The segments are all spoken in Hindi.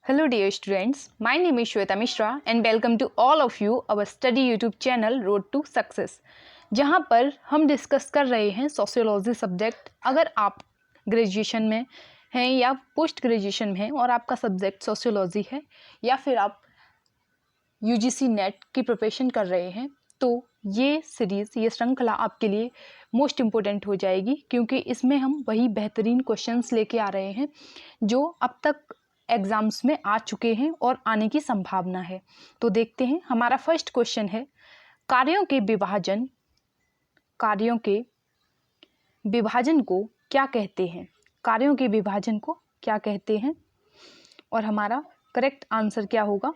Hello dear students, my name is Shweta Mishra and welcome to all of you our study YouTube channel Road to Success, जहाँ पर हम डिस्कस कर रहे हैं सोशियोलॉजी सब्जेक्ट। अगर आप ग्रेजुएशन में हैं या पोस्ट ग्रेजुएशन में हैं और आपका सब्जेक्ट सोशियोलॉजी है या फिर आप यूजीसी नेट की प्रिपरेशन कर रहे हैं तो ये सीरीज़ ये श्रृंखला आपके लिए मोस्ट इम्पोर्टेंट हो जाएगी, क्योंकि इसमें हम वही बेहतरीन क्वेश्चंस लेके आ रहे हैं जो अब तक एग्ज़ाम्स में आ चुके हैं और आने की संभावना है। तो देखते हैं, हमारा फर्स्ट क्वेश्चन है कार्यों के विभाजन को क्या कहते हैं। कार्यों के विभाजन को क्या कहते हैं और हमारा करेक्ट आंसर क्या होगा।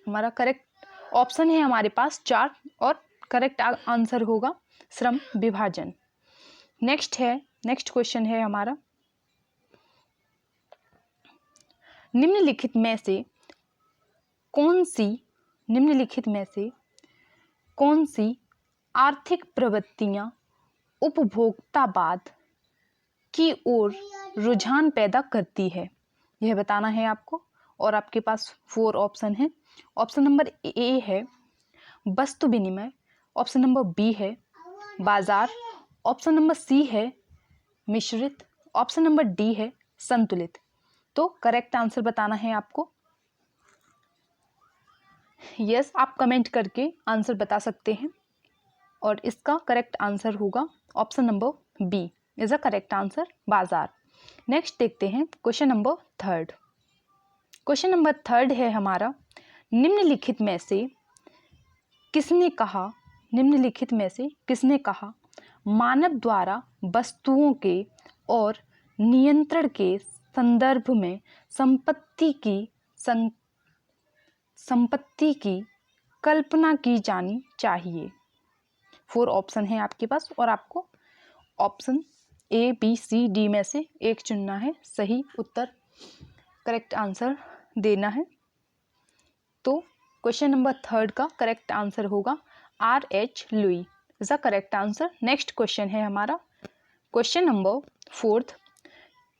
हमारा करेक्ट ऑप्शन है हमारे पास 4 और करेक्ट आंसर होगा श्रम विभाजन। नेक्स्ट क्वेश्चन है हमारा, निम्नलिखित में से कौन सी आर्थिक प्रवृत्तियां उपभोक्तावाद की ओर रुझान पैदा करती है, यह बताना है आपको। और आपके पास 4 ऑप्शन हैं। ऑप्शन नंबर ए है वस्तु विनिमय, ऑप्शन नंबर बी है बाजार, ऑप्शन नंबर सी है मिश्रित, ऑप्शन नंबर डी है संतुलित। तो करेक्ट आंसर बताना है आपको। यस, आप कमेंट करके आंसर बता सकते हैं और इसका करेक्ट आंसर होगा option number B is a correct answer, बाजार। नेक्स्ट देखते हैं question number third. Question number third है हमारा, निम्नलिखित में से किसने कहा मानव द्वारा वस्तुओं के और नियंत्रण के संदर्भ में संपत्ति की कल्पना की जानी चाहिए। 4 ऑप्शन है आपके पास और आपको option A B C D में से एक चुनना है, सही उत्तर करेक्ट आंसर देना है। तो क्वेश्चन नंबर थर्ड का करेक्ट आंसर होगा RH Louis is a correct answer. Next question है हमारा क्वेश्चन नंबर फोर्थ,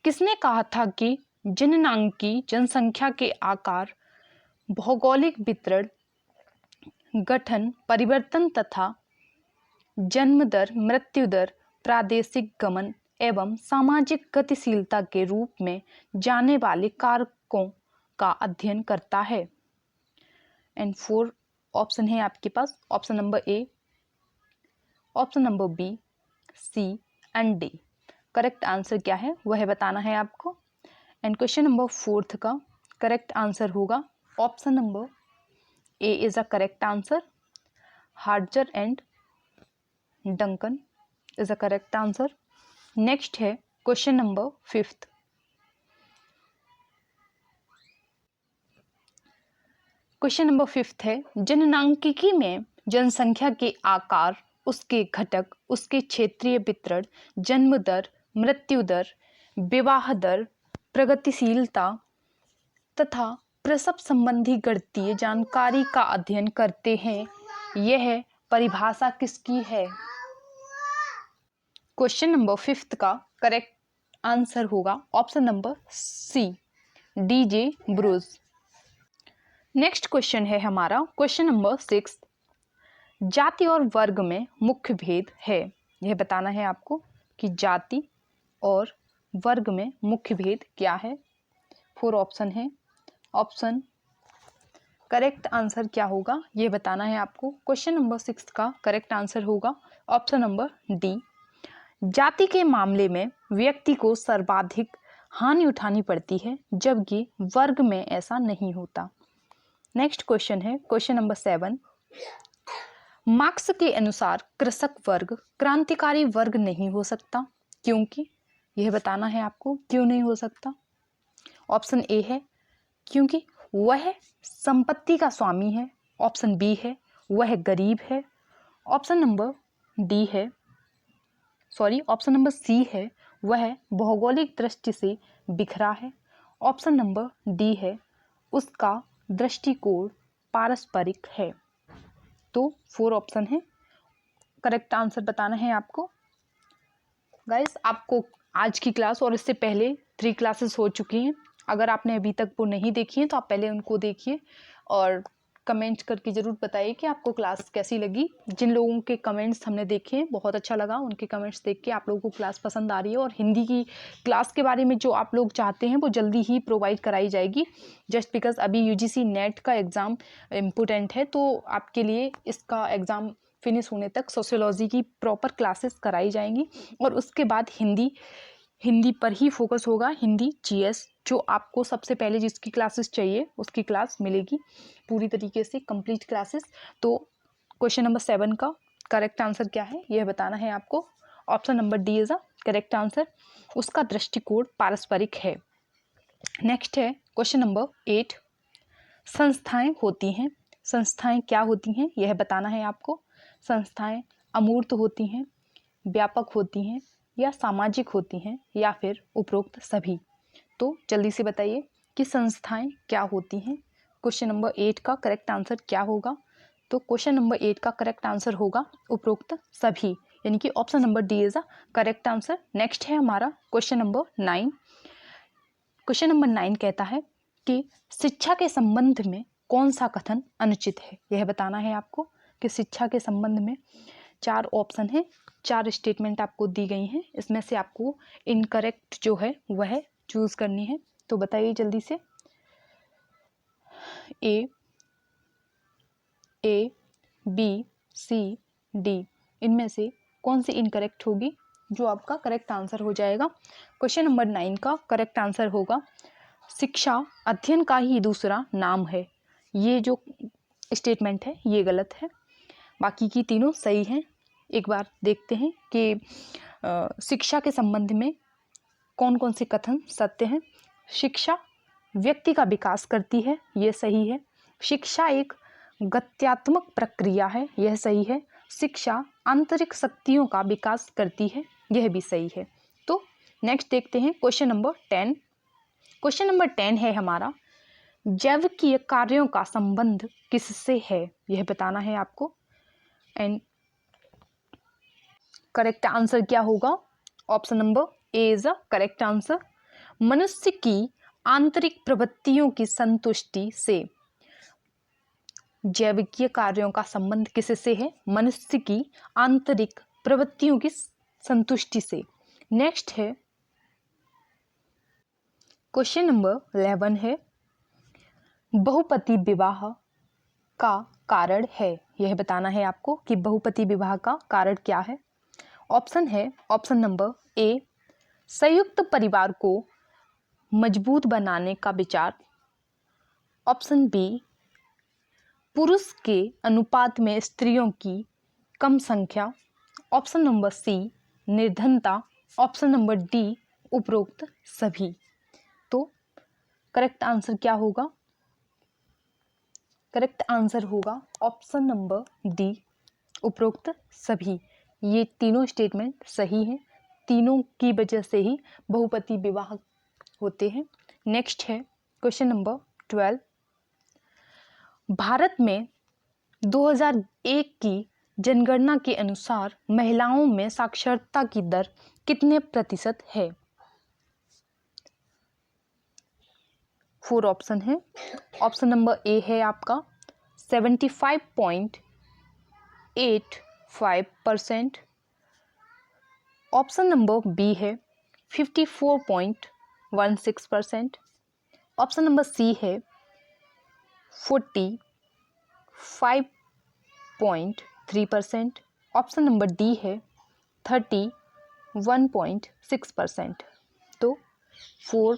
किसने कहा था कि जननांकी जनसंख्या के आकार, भौगोलिक वितरण, गठन परिवर्तन तथा जन्म दर, मृत्यु दर, प्रादेशिक गमन एवं सामाजिक गतिशीलता के रूप में जाने वाले कारकों का अध्ययन करता है। एंड 4 ऑप्शन है आपके पास, option number A, option number B, C and D. Correct answer क्या है वह बताना है आपको। एंड क्वेश्चन नंबर फोर्थ का करेक्ट आंसर होगा option number A is a correct answer, Harjer and Duncan is a correct answer. Next है question number fifth. Question number fifth है, जननांकिकी में जनसंख्या के आकार, उसके घटक, उसके क्षेत्रीय वितरण, जन्म दर, मृत्यु दर, विवाह दर, प्रगतिशीलता तथा प्रसव संबंधी गणितीय जानकारी का अध्ययन करते हैं। यह परिभाषा किसकी है। क्वेश्चन नंबर फिफ्थ का करेक्ट आंसर होगा ऑप्शन नंबर सी, DJ ब्रूज। नेक्स्ट क्वेश्चन है हमारा क्वेश्चन नंबर 6, जाति और वर्ग में मुख्य भेद है, यह बताना है आपको कि जाति और वर्ग में मुख्य भेद क्या है। 4 ऑप्शन है, ऑप्शन करेक्ट आंसर क्या होगा यह बताना है आपको। क्वेश्चन नंबर 6 का करेक्ट आंसर होगा ऑप्शन नंबर डी, जाति के मामले में व्यक्ति को सर्वाधिक हानि उठानी पड़ती है जबकि वर्ग में ऐसा नहीं होता। नेक्स्ट क्वेश्चन है क्वेश्चन नंबर 7, मार्क्स के अनुसार कृषक वर्ग क्रांतिकारी वर्ग नहीं हो सकता, क्योंकि यह बताना है आपको क्यों नहीं हो सकता। ऑप्शन ए है क्योंकि वह संपत्ति का स्वामी है, ऑप्शन बी है वह गरीब है, ऑप्शन नंबर सी है वह भौगोलिक दृष्टि से बिखरा है, ऑप्शन नंबर डी है उसका दृष्टिकोण पारस्परिक है। तो 4 ऑप्शन है, करेक्ट आंसर बताना है आपको। गाइस, आपको आज की क्लास और इससे पहले 3 क्लासेस हो चुकी हैं अगर आपने अभी तक वो नहीं देखी है तो आप पहले उनको देखिए और कमेंट करके ज़रूर बताइए कि आपको क्लास कैसी लगी। जिन लोगों के कमेंट्स हमने देखे हैं बहुत अच्छा लगा, उनके कमेंट्स देख के आप लोगों को क्लास पसंद आ रही है। और हिंदी की क्लास के बारे में जो आप लोग चाहते हैं वो जल्दी ही प्रोवाइड कराई जाएगी, जस्ट बिकॉज अभी यूजीसी नेट का एग्ज़ाम इम्पोर्टेंट है, तो आपके लिए इसका एग्ज़ाम फिनिश होने तक सोशियोलॉजी की प्रॉपर क्लासेस कराई जाएंगी। और उसके बाद हिंदी पर ही फोकस होगा, हिंदी जीएस, जो आपको सबसे पहले जिसकी क्लासेस चाहिए उसकी क्लास मिलेगी पूरी तरीके से कंप्लीट क्लासेस। तो क्वेश्चन नंबर 7 का करेक्ट आंसर क्या है यह बताना है आपको। Option number D is a correct answer, उसका दृष्टिकोण पारस्परिक है। नेक्स्ट है क्वेश्चन नंबर 8, संस्थाएं होती हैं, संस्थाएं क्या होती हैं यह बताना है आपको। संस्थाएं अमूर्त होती हैं, व्यापक होती हैं या सामाजिक होती हैं या फिर उपरोक्त सभी। तो जल्दी से बताइए कि संस्थाएं क्या होती हैं। क्वेश्चन नंबर 8 का करेक्ट आंसर क्या होगा। तो क्वेश्चन नंबर 8 का करेक्ट आंसर होगा उपरोक्त सभी, यानी कि option number D is a correct answer. Next है हमारा क्वेश्चन नंबर 9। क्वेश्चन नंबर 9 कहता है कि शिक्षा के संबंध में कौन सा कथन अनुचित है यह बताना है आपको। कि शिक्षा के संबंध में 4 ऑप्शन है, 4 स्टेटमेंट आपको दी गई हैं, इसमें से आपको इनकरेक्ट जो है वह चूज करनी है। तो बताइए जल्दी से। ए बी सी डी इनमें से कौन सी इनकरेक्ट होगी, जो आपका करेक्ट आंसर हो जाएगा। क्वेश्चन नंबर 9 का करेक्ट आंसर होगा शिक्षा अध्ययन का ही दूसरा नाम है। ये जो स्टेटमेंट है ये गलत है, बाकी की तीनों सही हैं। एक बार देखते हैं कि शिक्षा के संबंध में कौन कौन से कथन सत्य हैं। शिक्षा व्यक्ति का विकास करती है, यह सही है। शिक्षा एक गत्यात्मक प्रक्रिया है, यह सही है। शिक्षा आंतरिक शक्तियों का विकास करती है, यह भी सही है। तो नेक्स्ट देखते हैं क्वेश्चन नंबर 10। क्वेश्चन नंबर 10 है हमारा जैविकीय कार्यों का संबंध किससे है यह बताना है आपको। एंड करेक्ट आंसर क्या होगा। Option number A is a correct answer. मनुष्य की आंतरिक प्रवृत्तियों की संतुष्टि से, जैविकीय कार्यों का संबंध किससे है, मनुष्य की आंतरिक प्रवृत्तियों की संतुष्टि से। नेक्स्ट है क्वेश्चन नंबर 11 है बहुपति विवाह का कारण है यह बताना है आपको कि बहुपति विवाह का कारण क्या है। ऑप्शन है ऑप्शन नंबर ए संयुक्त परिवार को मजबूत बनाने का विचार। ऑप्शन बी पुरुष के अनुपात में स्त्रियों की कम संख्या। ऑप्शन नंबर सी निर्धनता। ऑप्शन नंबर डी उपरोक्त सभी। तो करेक्ट आंसर क्या होगा। करेक्ट आंसर होगा ऑप्शन नंबर डी उपरोक्त सभी। ये तीनों स्टेटमेंट सही हैं, तीनों की वजह से ही बहुपति विवाह होते हैं। नेक्स्ट है क्वेश्चन नंबर 12। भारत में 2001 की जनगणना के अनुसार महिलाओं में साक्षरता की दर कितने प्रतिशत है। 4 ऑप्शन है। ऑप्शन नंबर ए है आपका 75.85%। ऑप्शन नंबर बी है 54.16%। ऑप्शन नंबर सी है 45.3%। ऑप्शन नंबर डी है 31.6%। तो 4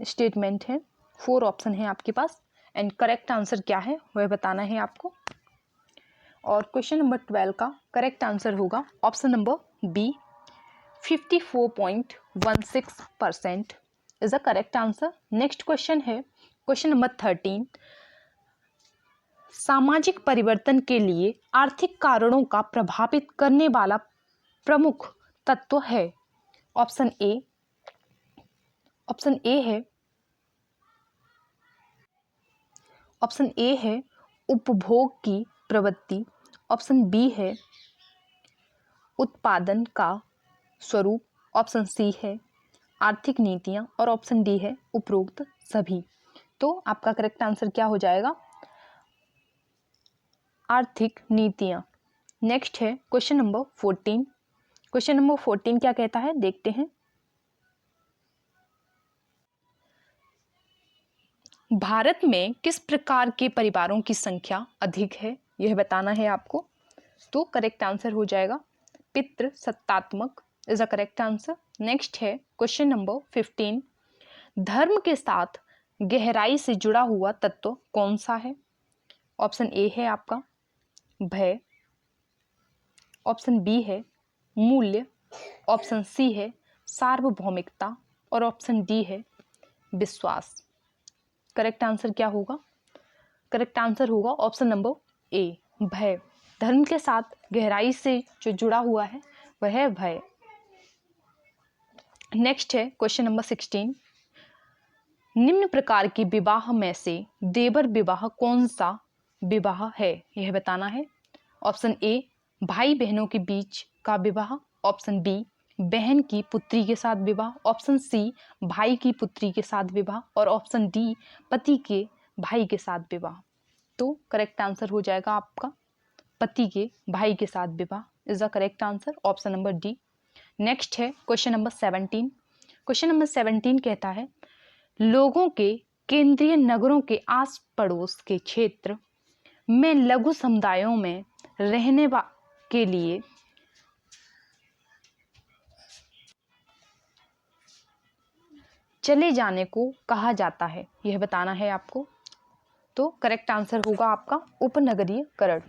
स्टेटमेंट है, 4 ऑप्शन है आपके पास एंड करेक्ट आंसर क्या है वह बताना है आपको। और क्वेश्चन नंबर 12 का करेक्ट आंसर होगा option number B 54.16% is the correct answer. Next question है क्वेश्चन नंबर 13। सामाजिक परिवर्तन के लिए आर्थिक कारणों का प्रभावित करने वाला प्रमुख तत्व है। ऑप्शन ए है उपभोग की प्रवृत्ति। ऑप्शन बी है उत्पादन का स्वरूप। ऑप्शन सी है आर्थिक नीतियाँ और ऑप्शन डी है उपरोक्त सभी। तो आपका करेक्ट आंसर क्या हो जाएगा? आर्थिक नीतियाँ। नेक्स्ट है क्वेश्चन नंबर 14। क्वेश्चन नंबर 14 क्या कहता है, देखते हैं। भारत में किस प्रकार के परिवारों की संख्या अधिक है, यह बताना है आपको। तो करेक्ट आंसर हो जाएगा पितृ सत्तात्मक is a correct answer. Next है क्वेश्चन नंबर 15। धर्म के साथ गहराई से जुड़ा हुआ तत्व कौन सा है? ऑप्शन ए है आपका भय, ऑप्शन बी है मूल्य, ऑप्शन सी है सार्वभौमिकता और ऑप्शन डी है विश्वास। करेक्ट आंसर क्या होगा? करेक्ट आंसर होगा ऑप्शन नंबर ए भय। धर्म के साथ गहराई से जो जुड़ा हुआ है वह है भय। नेक्स्ट है क्वेश्चन नंबर 16। निम्न प्रकार के विवाह में से देवर विवाह कौन सा विवाह है, यह बताना है। ऑप्शन ए भाई बहनों के बीच का विवाह, ऑप्शन बी बहन की पुत्री के साथ विवाह, ऑप्शन सी भाई की पुत्री के साथ विवाह और ऑप्शन डी पति के भाई के साथ विवाह। तो करेक्ट आंसर हो जाएगा आपका पति के भाई के साथ विवाह is the correct answer, option number D. Next है क्वेश्चन नंबर 17। क्वेश्चन नंबर 17 कहता है लोगों के केंद्रीय नगरों के आस पड़ोस के क्षेत्र में लघु समुदायों में रहने के लिए चले जाने को कहा जाता है, यह बताना है आपको। तो करेक्ट आंसर होगा आपका उपनगरीयकरण।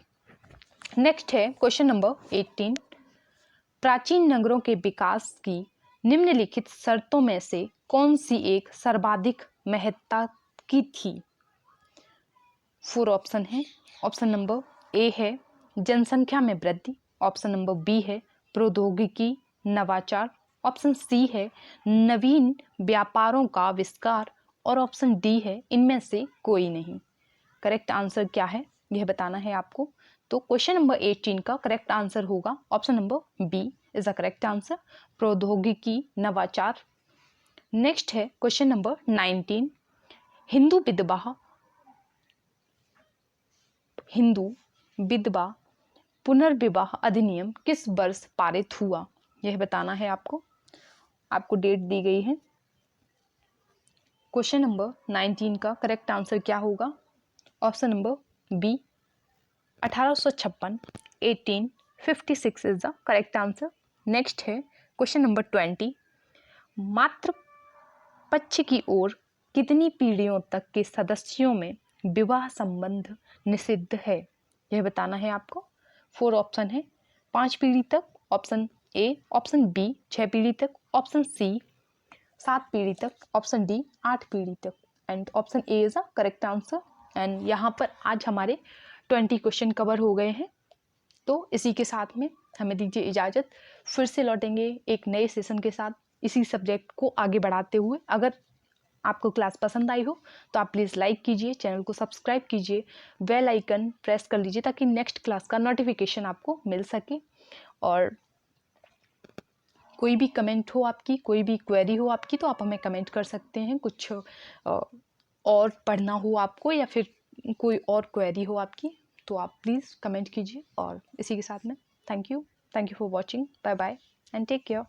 नेक्स्ट है क्वेश्चन नंबर 18। प्राचीन नगरों के विकास की निम्नलिखित शर्तों में से कौन सी एक सर्वाधिक महत्ता की थी? 4 ऑप्शन है। ऑप्शन नंबर ए है जनसंख्या में वृद्धि, ऑप्शन नंबर बी है प्रौद्योगिकी नवाचार, ऑप्शन सी है नवीन व्यापारों का आविष्कार और ऑप्शन डी है इनमें से कोई नहीं। करेक्ट आंसर क्या है यह बताना है आपको। तो क्वेश्चन नंबर 18 का करेक्ट आंसर होगा option number B is the correct answer, प्रौद्योगिकी नवाचार। नेक्स्ट है क्वेश्चन नंबर 19। हिंदू विधवा पुनर्विवाह अधिनियम किस वर्ष पारित हुआ, यह बताना है आपको। आपको डेट दी गई है। क्वेश्चन नंबर 19 का करेक्ट आंसर क्या होगा? Option number B 1856 1856 is the correct answer. Next है क्वेश्चन नंबर 20। मात्र पक्ष की ओर कितनी पीढ़ियों तक के सदस्यों में विवाह संबंध निषिद्ध है, यह बताना है आपको। 4 ऑप्शन है। 5 पीढ़ी तक, ऑप्शन ए, ऑप्शन बी 6 पीढ़ी तक, ऑप्शन सी 7 पीढ़ी तक, ऑप्शन डी 8 पीढ़ी तक and option A is a correct answer. And यहाँ पर आज हमारे 20 क्वेश्चन कवर हो गए हैं। तो इसी के साथ में हमें दीजिए इजाज़त, फिर से लौटेंगे एक नए सेशन के साथ इसी सब्जेक्ट को आगे बढ़ाते हुए। अगर आपको क्लास पसंद आई हो तो आप प्लीज़ लाइक कीजिए, चैनल को सब्सक्राइब कीजिए, बेल आइकन प्रेस कर लीजिए ताकि नेक्स्ट क्लास का नोटिफिकेशन आपको मिल सके। और कोई भी कमेंट हो आपकी, कोई भी क्वेरी हो आपकी तो आप हमें कमेंट कर सकते हैं। कुछ और पढ़ना हो आपको या फिर कोई और क्वेरी हो आपकी तो आप प्लीज़ कमेंट कीजिए। और इसी के साथ में thank you for watching, bye bye and take care.